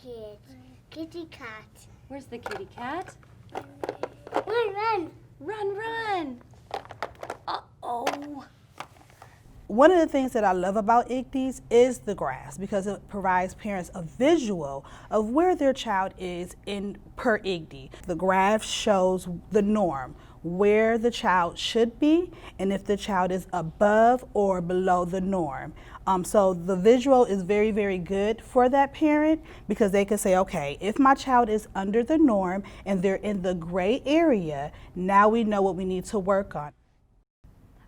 Kid. Kitty cat. Where's the kitty cat? Run, run. Run, run. Uh-oh. One of the things that I love about IGDIs is the graphs because it provides parents a visual of where their child is in per IGDI. The graph shows the norm, where the child should be, and if the child is above or below the norm. So the visual is very, very good for that parent because they can say, okay, if my child is under the norm and they're in the gray area, now we know what we need to work on.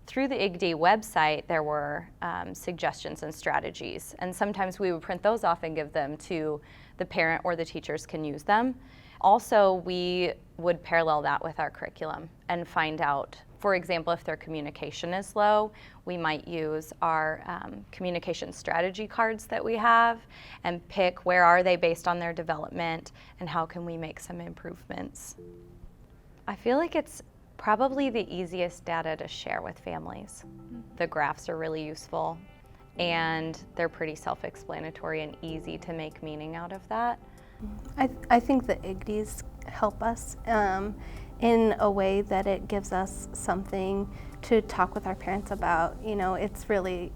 Through the IGDI website, there were suggestions and strategies, and sometimes we would print those off and give them to the parent, or the teachers can use them. Also, we would parallel that with our curriculum and find out, for example, if their communication is low, we might use our communication strategy cards that we have and pick where are they based on their development and how can we make some improvements. I feel like it's probably the easiest data to share with families. The graphs are really useful and they're pretty self-explanatory and easy to make meaning out of that. I think the IGDIs help us in a way that it gives us something to talk with our parents about. You know, it's really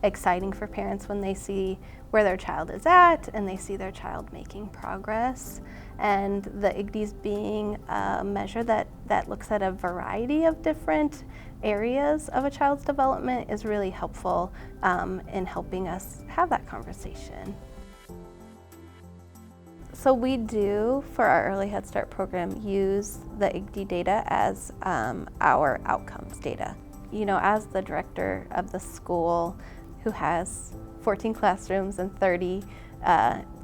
exciting for parents when they see where their child is at and they see their child making progress. And the IGDIs being a measure that looks at a variety of different areas of a child's development is really helpful in helping us have that conversation. So we do, for our Early Head Start program, use the IGDI data as our outcomes data. You know, as the director of the school who has 14 classrooms and 30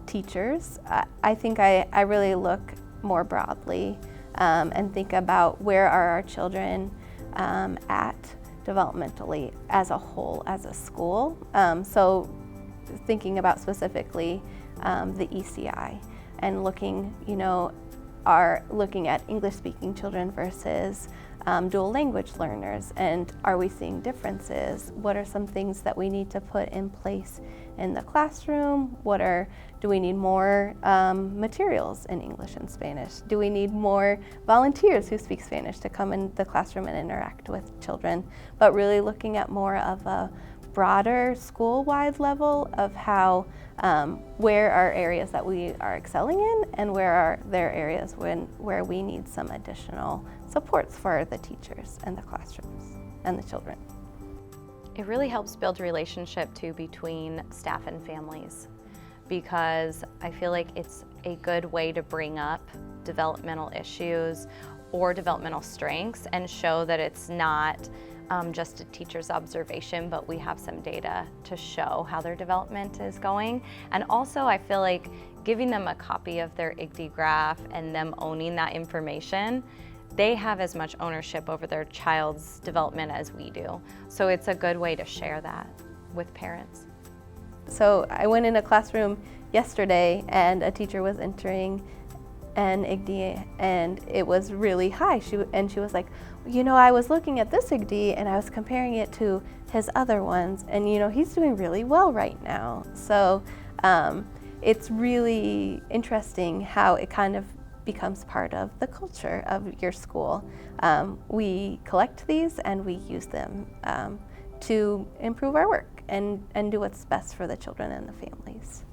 teachers, I think I really look more broadly and think about where are our children at developmentally as a whole, as a school. So thinking about specifically the ECI and looking, you know, looking at English-speaking children versus dual language learners, and are we seeing differences? What are some things that we need to put in place in the classroom? Do we need more materials in English and Spanish? Do we need more volunteers who speak Spanish to come in the classroom and interact with children? But really looking at more of a broader school-wide level of how, where are areas that we are excelling in and where are there areas where we need some additional supports for the teachers and the classrooms and the children. It really helps build a relationship too between staff and families, because I feel like it's a good way to bring up developmental issues or developmental strengths and show that it's not just a teacher's observation, but we have some data to show how their development is going. And also I feel like giving them a copy of their IGDI graph and them owning that information, they have as much ownership over their child's development as we do. So it's a good way to share that with parents. So I went in a classroom yesterday and a teacher was entering an IGDI and it was really high. She was like, you know, I was looking at this IGDI and I was comparing it to his other ones, and you know, he's doing really well right now. So it's really interesting how it kind of becomes part of the culture of your school. We collect these and we use them to improve our work and do what's best for the children and the families.